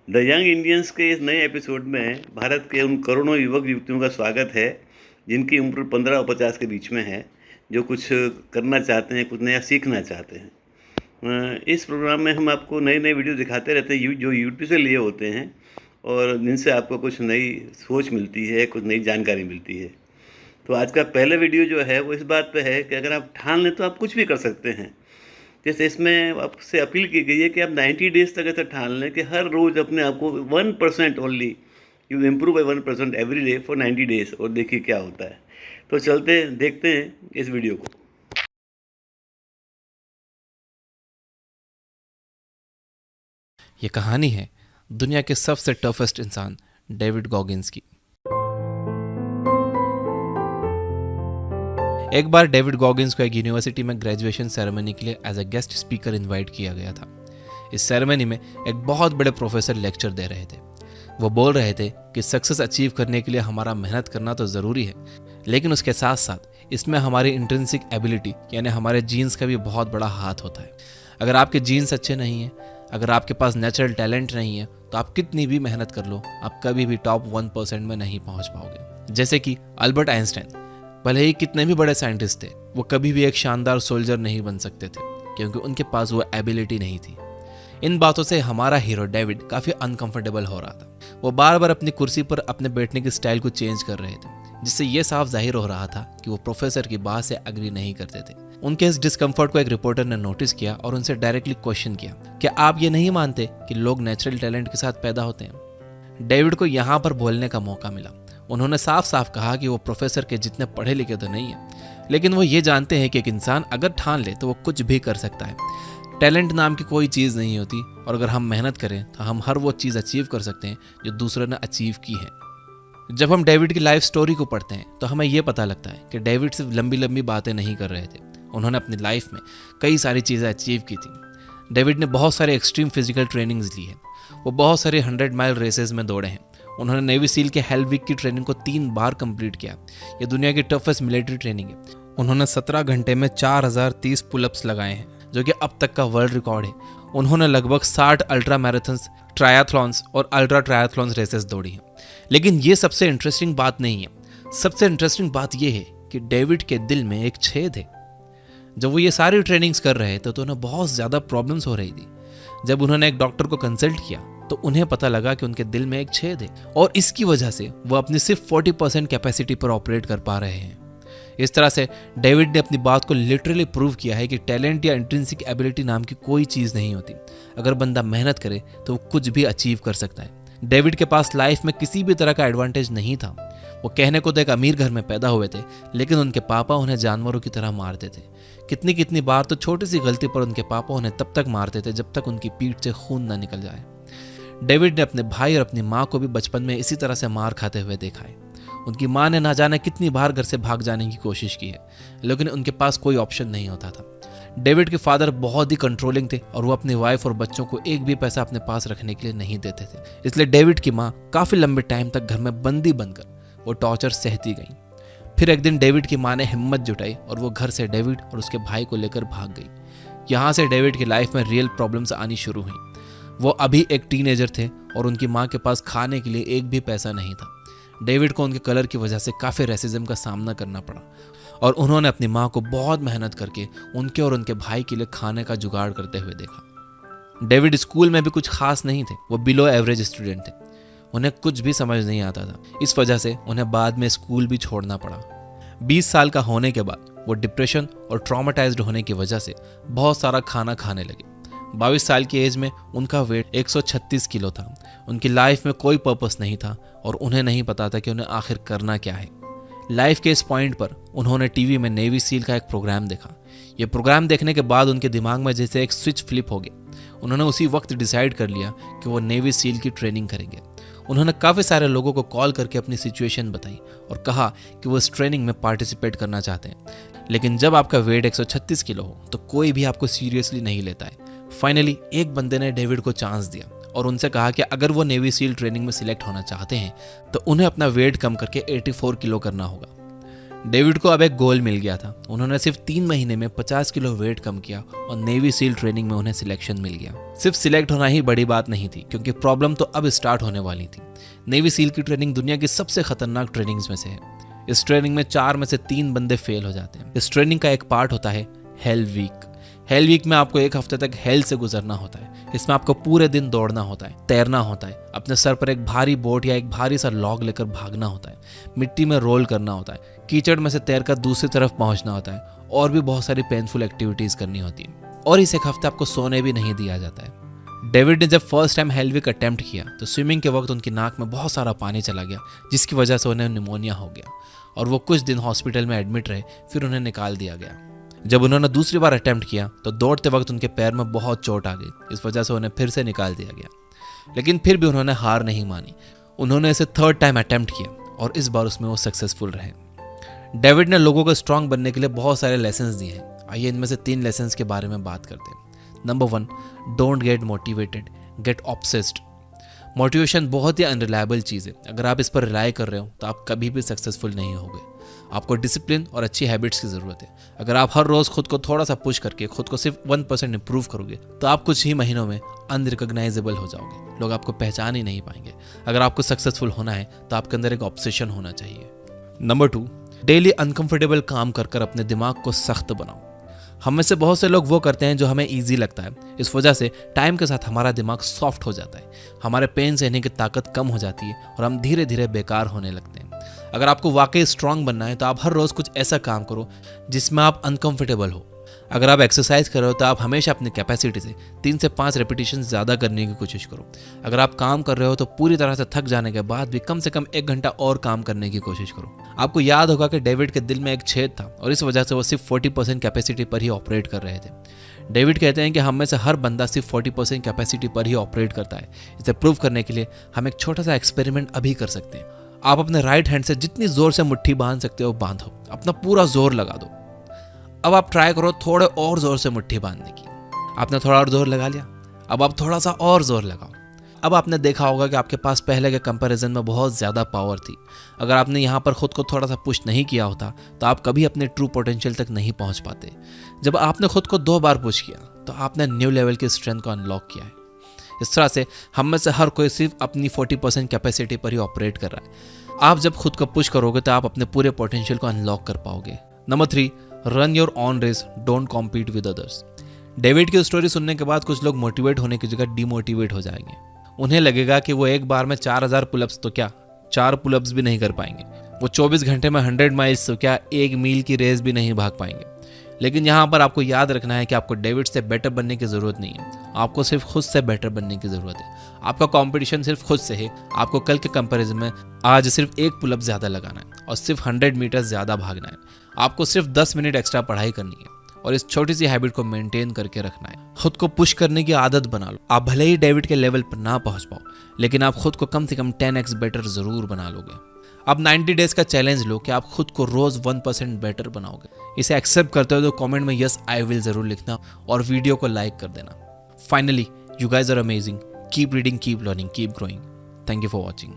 The young Indians के इस नए एपिसोड में भारत के उन करोड़ों युवक युवतियों का स्वागत है जिनकी उम्र 15 और 50 के बीच में है, जो कुछ करना चाहते हैं, कुछ नया सीखना चाहते हैं। इस प्रोग्राम में हम आपको नए नए वीडियो दिखाते रहते हैं जो यूट्यूब से लिए होते हैं और जिनसे आपको कुछ नई सोच मिलती है, कुछ नई जानकारी मिलती है। तो आज का पहला वीडियो जो है वो इस बात पे है कि अगर आप ठान लें तो आप कुछ भी कर सकते हैं। जैसे इसमें आपसे अपील की गई है कि आप 90 डेज़ तक ऐसा ठान लें कि हर रोज़ अपने आप को 1% only you improve bye 1% every day for 90 days और देखिए क्या होता है। तो चलते हैं, देखते हैं इस वीडियो को। ये कहानी है दुनिया के सबसे टफेस्ट इंसान डेविड गॉगिन्स की। एक बार डेविड गॉगिन्स को एक यूनिवर्सिटी में ग्रेजुएशन सेरेमनी के लिए as a guest speaker invite किया गया था। इस सेरेमनी में एक बहुत बड़े प्रोफेसर लेक्चर दे रहे थे। वो बोल रहे थे कि सक्सेस अचीव करने के लिए हमारा मेहनत करना तो ज़रूरी है, लेकिन उसके साथ साथ इसमें हमारी इंट्रिंसिक एबिलिटी यानी हमारे जीन्स का भी बहुत बड़ा हाथ होता है। अगर आपके जीन्स अच्छे नहीं हैं, अगर आपके पास नेचुरल टैलेंट नहीं है, तो आप कितनी भी मेहनत कर लो, आप कभी भी टॉप 1% में नहीं पहुंच पाओगे। जैसे कि अल्बर्ट आइंस्टाइन, भले ही कितने भी बड़े साइंटिस्ट थे, वो कभी भी एक शानदार सोल्जर नहीं बन सकते थे क्योंकि उनके पास वो एबिलिटी नहीं थी। इन बातों से हमारा हीरो डेविड काफ़ी अनकंफर्टेबल हो रहा था। वो बार बार अपनी कुर्सी पर अपने बैठने की स्टाइल को चेंज कर रहे थे, जिससे ये साफ जाहिर हो रहा था कि वो प्रोफेसर की बात से एग्री नहीं करते थे। उनके इस डिस्कम्फर्ट को एक रिपोर्टर ने नोटिस किया और उनसे डायरेक्टली क्वेश्चन किया, क्या आप ये नहीं मानते कि लोग नेचुरल टैलेंट के साथ पैदा होते हैं? डेविड को यहाँ पर बोलने का मौका मिला। उन्होंने साफ साफ कहा कि वो प्रोफेसर के जितने पढ़े लिखे तो नहीं है, लेकिन वो ये जानते हैं कि एक इंसान अगर ठान ले तो वो कुछ भी कर सकता है। टैलेंट नाम की कोई चीज़ नहीं होती, और अगर हम मेहनत करें तो हम हर वो चीज़ अचीव कर सकते हैं जो दूसरों ने अचीव की है। जब हम डेविड की लाइफ स्टोरी को पढ़ते हैं तो हमें यह पता लगता है कि डेविड सिर्फ लंबी लंबी बातें नहीं कर रहे थे, उन्होंने अपनी लाइफ में कई सारी चीज़ें अचीव की थी। डेविड ने बहुत सारे एक्सट्रीम फिजिकल ट्रेनिंग्स ली है। वो बहुत सारे 100 माइल रेसेस में दौड़े हैं। उन्होंने नेवी सील के हेल वीक की ट्रेनिंग को 3 बार कंप्लीट किया। ये दुनिया की टफेस्ट मिलिट्री ट्रेनिंग है। उन्होंने 17 घंटे में 4030 पुलअप्स लगाए हैं, जो कि अब तक का वर्ल्ड रिकॉर्ड है। उन्होंने लगभग 60 अल्ट्रा मैराथन्स, ट्रायाथलॉन्स और अल्ट्रा ट्रायाथलॉन्स रेसेस दौड़ी हैं। लेकिन ये सबसे इंटरेस्टिंग बात नहीं है। सबसे इंटरेस्टिंग बात यह है कि डेविड के दिल में एक छेद है। जब वो ये सारी ट्रेनिंग्स कर रहे थे तो उन्हें बहुत ज़्यादा प्रॉब्लम्स हो रही थी। जब उन्होंने एक डॉक्टर को कंसल्ट किया तो उन्हें पता लगा कि उनके दिल में एक छेद है और इसकी वजह से वो अपनी सिर्फ 40% कैपेसिटी पर ऑपरेट कर पा रहे हैं। इस तरह से डेविड ने अपनी बात को लिटरली प्रूव किया है कि टैलेंट या इंट्रिंसिक एबिलिटी नाम की कोई चीज़ नहीं होती। अगर बंदा मेहनत करे तो वो कुछ भी अचीव कर सकता है। डेविड के पास लाइफ में किसी भी तरह का एडवांटेज नहीं था। वो कहने को तो एक अमीर घर में पैदा हुए थे, लेकिन उनके पापा उन्हें जानवरों की तरह मारते थे। कितनी कितनी बार तो छोटी सी गलती पर उनके पापा उन्हें तब तक मारते थे जब तक उनकी पीठ से खून ना निकल जाए। डेविड ने अपने भाई और अपनी माँ को भी बचपन में इसी तरह से मार खाते हुए देखा है। उनकी माँ ने ना जाने कितनी बार घर से भाग जाने की कोशिश की है, लेकिन उनके पास कोई ऑप्शन नहीं होता था। डेविड के फादर बहुत ही कंट्रोलिंग थे और वो अपनी वाइफ और बच्चों को एक भी पैसा अपने पास रखने के लिए नहीं देते थे। इसलिए डेविड की माँ काफ़ी लंबे टाइम तक घर में बंदी बनकर वो टॉर्चर सहती गई। फिर एक दिन डेविड की माँ ने हिम्मत जुटाई और वो घर से डेविड और उसके भाई को लेकर भाग गई। यहाँ से डेविड की लाइफ में रियल प्रॉब्लम्स आनी शुरू हुई। वो अभी एक टीनेजर थे और उनकी माँ के पास खाने के लिए एक भी पैसा नहीं था। डेविड को उनके कलर की वजह से काफ़ी रेसिज्म का सामना करना पड़ा और उन्होंने अपनी माँ को बहुत मेहनत करके उनके और उनके भाई के लिए खाने का जुगाड़ करते हुए देखा। डेविड स्कूल में भी कुछ खास नहीं थे, वो बिलो एवरेज स्टूडेंट थे। उन्हें कुछ भी समझ नहीं आता था। इस वजह से उन्हें बाद में स्कूल भी छोड़ना पड़ा। 20 साल का होने के बाद वो डिप्रेशन और ट्रॉमेटाइज्ड होने की वजह से बहुत सारा खाना खाने लगे। 22 साल की एज में उनका वेट 136 किलो था। उनकी लाइफ में कोई पर्पस नहीं था और उन्हें नहीं पता था कि उन्हें आखिर करना क्या है। लाइफ के इस पॉइंट पर उन्होंने टीवी में नेवी सील का एक प्रोग्राम देखा। ये प्रोग्राम देखने के बाद उनके दिमाग में जैसे एक स्विच फ्लिप हो गया। उन्होंने उसी वक्त डिसाइड कर लिया कि वो नेवी सील की ट्रेनिंग करेंगे। उन्होंने काफ़ी सारे लोगों को कॉल करके अपनी सिचुएशन बताई और कहा कि वो इस ट्रेनिंग में पार्टिसिपेट करना चाहते हैं, लेकिन जब आपका वेट 136 किलो हो तो कोई भी आपको सीरियसली नहीं लेता है। फाइनली एक बंदे ने डेविड को चांस दिया और उनसे कहा कि अगर वो नेवी सील ट्रेनिंग में सिलेक्ट होना चाहते हैं तो उन्हें अपना वेट कम करके 84 किलो करना होगा। डेविड को अब एक गोल मिल गया था। उन्होंने सिर्फ 3 महीने में 50 किलो वेट कम किया और नेवी सील ट्रेनिंग में उन्हें सिलेक्शन मिल गया। सिर्फ सिलेक्ट होना ही बड़ी बात नहीं थी, क्योंकि प्रॉब्लम तो अब स्टार्ट होने वाली थी। नेवी सील की ट्रेनिंग दुनिया की सबसे खतरनाक ट्रेनिंग्स में से है। इस ट्रेनिंग में 4 में से 3 बंदे फेल हो जाते हैं। इस ट्रेनिंग का एक पार्ट होता है हेल वीक। हेल वीक में आपको 1 हफ्ते तक हेल से गुजरना होता है। इसमें आपको पूरे दिन दौड़ना होता है, तैरना होता है, अपने सर पर एक भारी बोट या एक भारी सा लॉग लेकर भागना होता है, मिट्टी में रोल करना होता है, कीचड़ में से तैरकर दूसरी तरफ पहुंचना होता है और भी बहुत सारी पेनफुल एक्टिविटीज करनी होती है। और इस 1 हफ्ते आपको सोने भी नहीं दिया जाता है। डेविड ने जब first time hell week attempt किया तो स्विमिंग के वक्त उनकी नाक में बहुत सारा पानी चला गया, जिसकी वजह से उन्हें निमोनिया हो गया और वो कुछ दिन हॉस्पिटल में एडमिट रहे, फिर उन्हें निकाल दिया गया। जब उन्होंने दूसरी बार अटेम्प्ट किया तो दौड़ते वक्त उनके पैर में बहुत चोट आ गई, इस वजह से उन्हें फिर से निकाल दिया गया। लेकिन फिर भी उन्होंने हार नहीं मानी। उन्होंने इसे 3rd टाइम अटेम्प्ट किया और इस बार उसमें वो सक्सेसफुल रहे। डेविड ने लोगों को स्ट्रांग बनने के लिए बहुत सारे लेसन्स दिए हैं। आइए इनमें से 3 लेसन्स के बारे में बात करते हैं। Number 1, don't get motivated, get obsessed. Motivation बहुत ही अनरिलायबल चीज़ है। अगर आप इस पर रिलाय कर रहे हो तो आप कभी भी सक्सेसफुल नहीं होगे। आपको डिसिप्लिन और अच्छी हैबिट्स की ज़रूरत है। अगर आप हर रोज़ खुद को थोड़ा सा पुश करके खुद को सिर्फ 1% इंप्रूव करोगे तो आप कुछ ही महीनों में अनरिकॉग्नाइजेबल हो जाओगे। लोग आपको पहचान ही नहीं पाएंगे। अगर आपको सक्सेसफुल होना है तो आपके अंदर एक ऑब्सेशन होना चाहिए। नंबर 2, डेली अनकंफर्टेबल काम कर अपने दिमाग को सख्त बनाओ। हम में से बहुत से लोग वो करते हैं जो हमें ईजी लगता है। इस वजह से टाइम के साथ हमारा दिमाग सॉफ्ट हो जाता है, हमारे पेन सहने की ताकत कम हो जाती है और हम धीरे धीरे बेकार होने लगते हैं। अगर आपको वाकई स्ट्रांग बनना है तो आप हर रोज़ कुछ ऐसा काम करो जिसमें आप अनकंफर्टेबल हो। अगर आप एक्सरसाइज कर रहे हो तो आप हमेशा अपनी कैपेसिटी से 3 से 5 रेपिटेशन ज़्यादा करने की कोशिश करो। अगर आप काम कर रहे हो तो पूरी तरह से थक जाने के बाद भी कम से कम 1 घंटा और काम करने की कोशिश करो। आपको याद होगा कि डेविड के दिल में एक छेद था और इस वजह से वो सिर्फ 40% कैपेसिटी पर ही ऑपरेट कर रहे थे। डेविड कहते हैं कि हम में से हर बंदा सिर्फ 40% कैपेसिटी पर ही ऑपरेट करता है। इसे प्रूव करने के लिए हम एक छोटा सा एक्सपेरिमेंट अभी कर सकते हैं। आप अपने राइट हैंड से जितनी जोर से मुट्ठी बांध सकते हो बांधो, अपना पूरा जोर लगा दो। अब आप ट्राई करो थोड़े और जोर से मुट्ठी बांधने की। आपने थोड़ा और जोर लगा लिया, अब आप थोड़ा सा और जोर लगाओ। अब आपने देखा होगा कि आपके पास पहले के कंपैरिजन में बहुत ज़्यादा पावर थी। अगर आपने यहाँ पर खुद को थोड़ा सा पुश नहीं किया होता तो आप कभी अपने ट्रू पोटेंशियल तक नहीं पहुँच पाते। जब आपने खुद को 2 बार पुश किया तो आपने न्यू लेवल की स्ट्रेंथ को अनलॉक किया है। इस तरह से हम में से हर कोई सिर्फ अपनी 40% कैपेसिटी पर ही ऑपरेट कर रहा है। आप जब खुद को पुश करोगे तो आप अपने पूरे पोटेंशियल को अनलॉक कर पाओगे। Number 3, run your own race, don't compete with others. David की स्टोरी सुनने के बाद कुछ लोग मोटिवेट होने की जगह डिमोटिवेट हो जाएंगे। उन्हें लगेगा कि वो एक बार में 4000 पुलअप्स तो क्या 4 पुलअप्स भी नहीं कर पाएंगे। वो 24 घंटे में 100 माइल्स तो क्या 1 मील की रेस भी नहीं भाग पाएंगे। लेकिन यहाँ पर आपको याद रखना है कि आपको डेविड से बेटर बनने की ज़रूरत नहीं है। आपको सिर्फ खुद से बेटर बनने की ज़रूरत है। आपका कंपटीशन सिर्फ खुद से है। आपको कल के कंपैरिजन में आज सिर्फ 1 पुलअप ज़्यादा लगाना है और सिर्फ 100 मीटर ज़्यादा भागना है। आपको सिर्फ 10 मिनट एक्स्ट्रा पढ़ाई करनी है और इस छोटी सी हैबिट को मेंटेन करके रखना है। खुद को पुश करने की आदत बना लो। आप भले ही डेविड के लेवल पर ना पहुंच पाओ, लेकिन आप खुद को कम से कम 10x बेटर ज़रूर बना लोगे। अब 90 डेज का चैलेंज लो कि आप खुद को रोज़ 1% बेटर बनाओगे। इसे एक्सेप्ट करते हो तो कमेंट में यस आई विल ज़रूर लिखना और वीडियो को लाइक कर देना। Finally, you guys are amazing. Keep reading, keep learning, keep growing. Thank you for watching.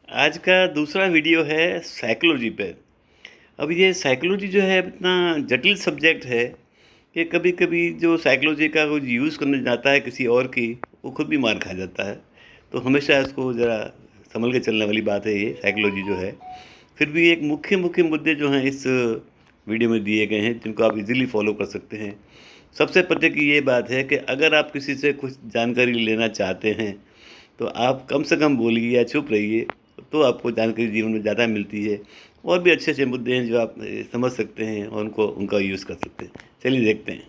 आज का दूसरा वीडियो है साइकोलॉजी पे। अब ये साइकोलॉजी जो है इतना जटिल सब्जेक्ट है कि कभी कभी जो साइकोलॉजी का कुछ यूज़ करने जाता है किसी और की, वो खुद भी मार खा जाता है। तो हमेशा इसको ज़रा संभल के चलने वाली बात है ये साइकोलॉजी जो है। फिर भी एक मुख्य मुद्दे जो हैं इस वीडियो में दिए गए हैं जिनको आप इजीली फॉलो कर सकते हैं। सबसे पहले की ये बात है कि अगर आप किसी से कुछ जानकारी लेना चाहते हैं तो आप कम से कम बोलिए या चुप रहिए, तो आपको जानकारी जीवन में ज़्यादा मिलती है। और भी अच्छे अच्छे मुद्दे हैं जो आप समझ सकते हैं और उनका यूज़ कर सकते हैं। चलिए देखते हैं।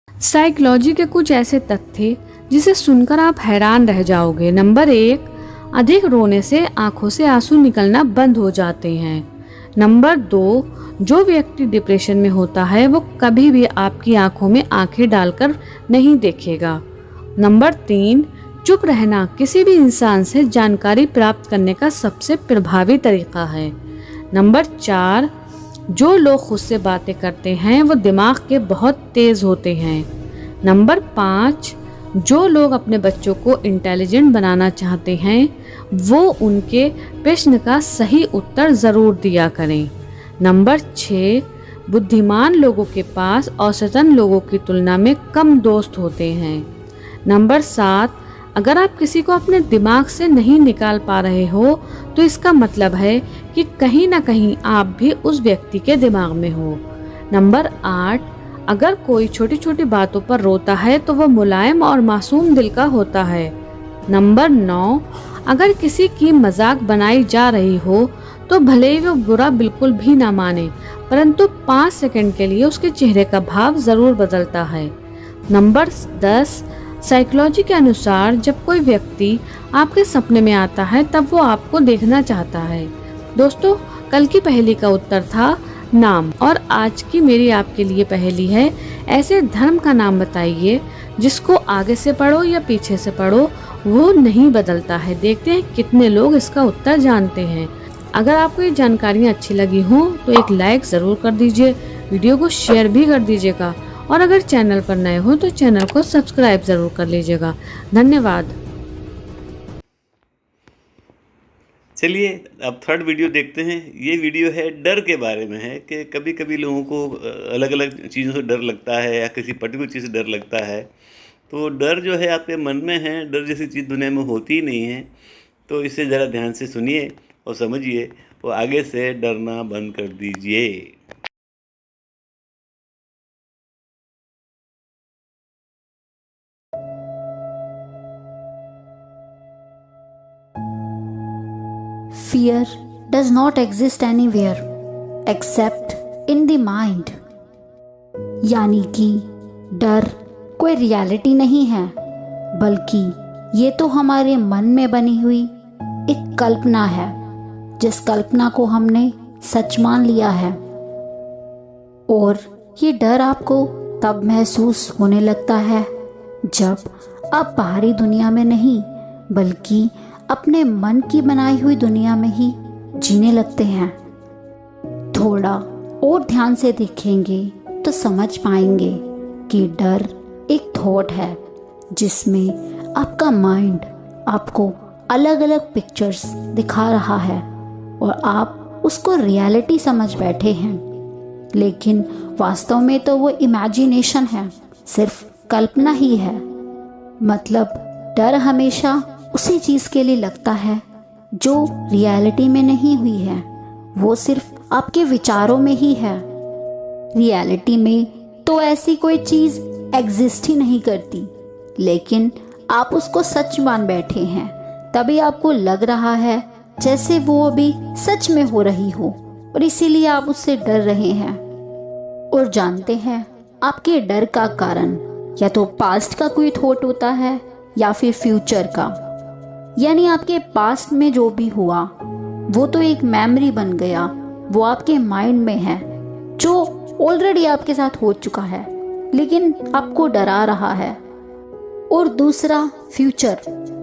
साइकोलॉजी के कुछ ऐसे तथ्य जिसे सुनकर आप हैरान रह जाओगे। नंबर 1, अधिक रोने से आंखों से आंसू निकलना बंद हो जाते हैं। नंबर 2, जो व्यक्ति डिप्रेशन में होता है वो कभी भी आपकी आंखों में आंखें डालकर नहीं देखेगा। नंबर 3, चुप रहना किसी भी इंसान से जानकारी प्राप्त करने का सबसे प्रभावी तरीका है। नंबर 4, जो लोग खुद से बातें करते हैं वो दिमाग के बहुत तेज होते हैं। नंबर 5, जो लोग अपने बच्चों को इंटेलिजेंट बनाना चाहते हैं वो उनके प्रश्न का सही उत्तर ज़रूर दिया करें। नंबर 6, बुद्धिमान लोगों के पास औसतन लोगों की तुलना में कम दोस्त होते हैं। नंबर 7, अगर आप किसी को अपने दिमाग से नहीं निकाल पा रहे हो तो इसका मतलब है कि कहीं ना कहीं आप भी उस व्यक्ति के दिमाग में हो। नंबर 8, अगर कोई छोटी छोटी बातों पर रोता है तो वह मुलायम और मासूम दिल का होता है। नंबर 9, अगर किसी की मजाक बनाई जा रही हो तो भले ही वो बुरा बिल्कुल भी ना माने, परंतु 5 सेकंड के लिए उसके चेहरे का भाव ज़रूर बदलता है। नंबर 10, साइकोलॉजी के अनुसार जब कोई व्यक्ति आपके सपने में आता है तब वो आपको देखना चाहता है। दोस्तों, कल की पहेली का उत्तर था नाम, और आज की मेरी आपके लिए पहेली है, ऐसे धर्म का नाम बताइए जिसको आगे से पढ़ो या पीछे से पढ़ो वो नहीं बदलता है। देखते हैं कितने लोग इसका उत्तर जानते हैं। अगर आपको ये जानकारियाँ अच्छी लगी हों तो एक लाइक ज़रूर कर दीजिए, वीडियो को शेयर भी कर दीजिएगा, और अगर चैनल पर नए हो तो चैनल को सब्सक्राइब ज़रूर कर लीजिएगा। धन्यवाद। चलिए अब थर्ड वीडियो देखते हैं। ये वीडियो है डर के बारे में है कि कभी कभी लोगों को अलग अलग चीज़ों से डर लगता है या किसी पर्टिकुलर चीज़ से डर लगता है। तो डर जो है आपके मन में है, डर जैसी चीज़ दुनिया में होती ही नहीं है। तो इसे ज़रा ध्यान से सुनिए और समझिए और आगे से डरना बंद कर दीजिए। Fear does not exist anywhere except in the mind। यानी कि डर कोई रियलिटी नहीं है, बल्कि ये तो हमारे मन में बनी हुई एक कल्पना है, जिस कल्पना को हमने सच मान लिया है। और ये डर आपको तब महसूस होने लगता है जब आप बाहरी दुनिया में नहीं बल्कि अपने मन की बनाई हुई दुनिया में ही जीने लगते हैं। थोड़ा और ध्यान से देखेंगे तो समझ पाएंगे कि डर एक थॉट है जिसमें आपका माइंड आपको अलग अलग पिक्चर्स दिखा रहा है और आप उसको रियलिटी समझ बैठे हैं, लेकिन वास्तव में तो वो इमेजिनेशन है, सिर्फ कल्पना ही है। मतलब डर हमेशा उसी चीज़ के लिए लगता है जो रियलिटी में नहीं हुई है, वो सिर्फ आपके विचारों में ही है। रियलिटी में तो ऐसी कोई चीज़ एग्जिस्ट ही नहीं करती, लेकिन आप उसको सच मान बैठे हैं, तभी आपको लग रहा है जैसे वो अभी सच में हो रही हो, और इसीलिए आप उससे डर रहे हैं। और जानते हैं, आपके डर का कारण या तो पास्ट का कोई थॉट होता है या फिर फ्यूचर का। यानी आपके पास्ट में जो भी हुआ वो तो एक मेमोरी बन गया, वो आपके माइंड में है, जो ऑलरेडी आपके साथ हो चुका है, लेकिन आपको डरा रहा है। और दूसरा फ्यूचर,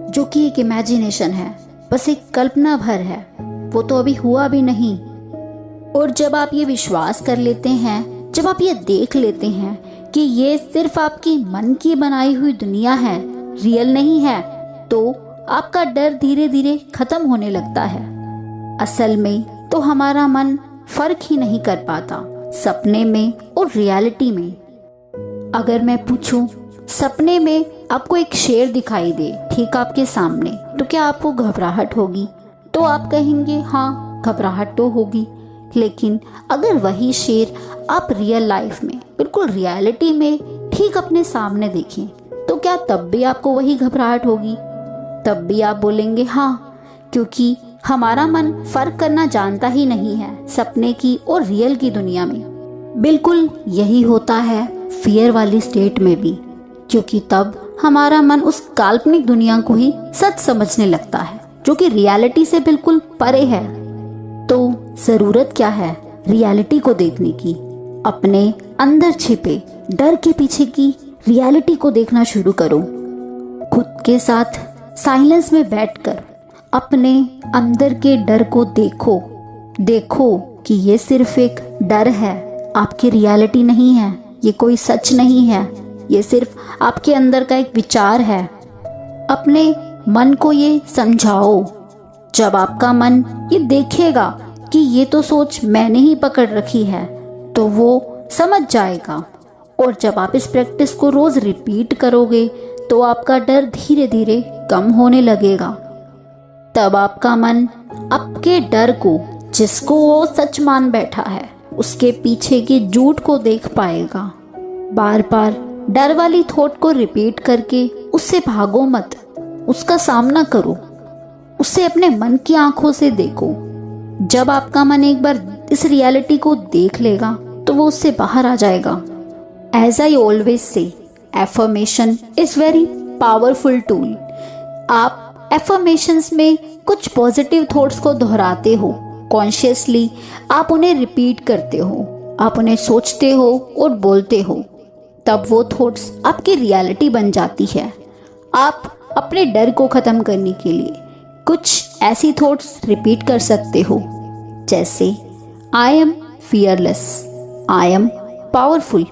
जो कि एक इमेजिनेशन है, बस एक कल्पना भर है, वो तो अभी हुआ भी नहीं। और जब आप ये विश्वास कर लेते हैं, जब आप ये देख लेते हैं कि ये सिर्फ आपकी मन की बनाई हुई दुनिया है, रियल नहीं है, तो आपका डर धीरे धीरे खत्म होने लगता है। असल में तो हमारा मन फर्क ही नहीं कर पाता सपने में और रियलिटी में। अगर मैं पूछूं, सपने में आपको एक शेर दिखाई दे ठीक आपके सामने, तो क्या आपको घबराहट होगी? तो आप कहेंगे हाँ, घबराहट तो होगी। लेकिन अगर वही शेर आप रियल लाइफ में, बिल्कुल रियलिटी में ठीक अपने सामने देखें, तो क्या तब भी आपको वही घबराहट होगी? तब भी आप बोलेंगे हाँ, क्योंकि हमारा मन फर्क करना जानता ही नहीं है सपने की और रियल की दुनिया में। बिल्कुल यही होता है फियर वाली स्टेट में भी, क्योंकि तब हमारा मन उस काल्पनिक दुनिया को ही सच समझने लगता है, जो कि रियलिटी से बिल्कुल परे है। तो जरूरत क्या है रियलिटी को देखने की? अपने अंदर छिपे डर के पीछे की रियलिटी को देखना शुरू करो। खुद के साथ साइलेंस में बैठकर अपने अंदर के डर को देखो कि ये सिर्फ एक डर है, आपकी रियलिटी नहीं है, ये कोई सच नहीं है, ये सिर्फ आपके अंदर का एक विचार है। अपने मन को ये समझाओ। जब आपका मन ये देखेगा कि ये तो सोच मैंने ही पकड़ रखी है, तो वो समझ जाएगा। और जब आप इस प्रैक्टिस को रोज रिपीट करोगे तो आपका डर धीरे धीरे कम होने लगेगा। तब आपका मन आपके डर को, जिसको वो सच मान बैठा है, उसके पीछे के झूठ को देख पाएगा। बार बार डर वाली थॉट को रिपीट करके उससे भागो मत, उसका सामना करो, उसे अपने मन की आंखों से देखो। जब आपका मन एक बार इस रियलिटी को देख लेगा तो वो उससे बाहर आ जाएगा। As I always say, affirmation is very powerful tool. आप एफर्मेशंस में कुछ पॉजिटिव थॉट्स को दोहराते हो, कॉन्शियसली आप उन्हें रिपीट करते हो, आप उन्हें सोचते हो और बोलते हो, तब वो थॉट्स आपकी रियलिटी बन जाती है। आप अपने डर को ख़त्म करने के लिए कुछ ऐसी थॉट्स रिपीट कर सकते हो, जैसे I am fearless, I am powerful,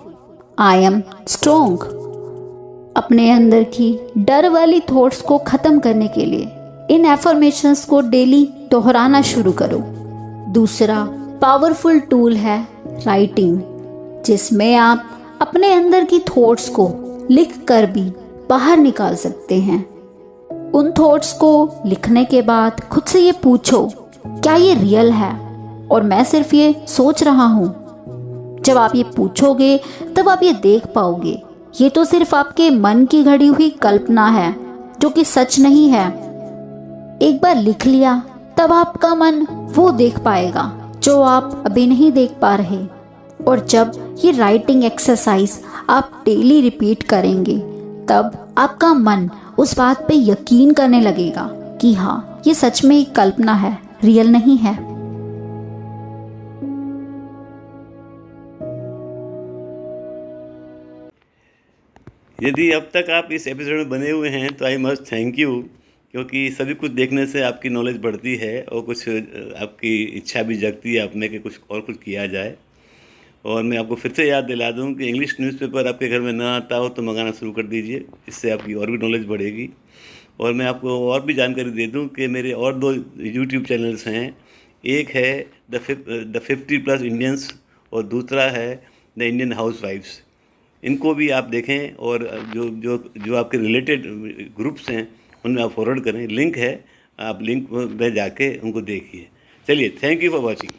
I am strong. अपने अंदर की डर वाली थॉट्स को ख़त्म करने के लिए इन एफर्मेशंस को डेली दोहराना शुरू करो। दूसरा पावरफुल टूल है राइटिंग, जिसमें आप अपने अंदर की थॉट्स को लिख कर भी बाहर निकाल सकते हैं। उन थॉट्स को लिखने के बाद खुद से ये पूछो, क्या ये रियल है और मैं सिर्फ ये सोच रहा हूँ? जब आप ये पूछोगे तब आप ये देख पाओगे ये तो सिर्फ आपके मन की घड़ी हुई कल्पना है, जो कि सच नहीं है। एक बार लिख लिया तब आपका मन वो देख पाएगा जो आप अभी नहीं देख पा रहे। और जब ये राइटिंग एक्सरसाइज आप डेली रिपीट करेंगे तब आपका मन उस बात पे यकीन करने लगेगा कि हाँ, ये सच में एक कल्पना है, रियल नहीं है। यदि अब तक आप इस एपिसोड में बने हुए हैं तो आई मस्ट थैंक यू, क्योंकि सभी कुछ देखने से आपकी नॉलेज बढ़ती है और कुछ आपकी इच्छा भी जगती है अपने के कुछ और कुछ किया जाए। और मैं आपको फिर से याद दिला दूं कि इंग्लिश न्यूज़पेपर आपके घर में ना आता हो तो मंगाना शुरू कर दीजिए, इससे आपकी और भी नॉलेज बढ़ेगी। और मैं आपको और भी जानकारी दे दूं कि मेरे और 2 यूट्यूब चैनल्स हैं, एक है द 50+ इंडियंस और दूसरा है द इंडियन हाउसवाइफ्स। इनको भी आप देखें और जो जो जो आपके रिलेटेड ग्रुप्स हैं उनमें आप फॉरवर्ड करें, लिंक है, आप लिंक में जाके उनको देखिए। चलिए, थैंक यू फॉर वॉचिंग।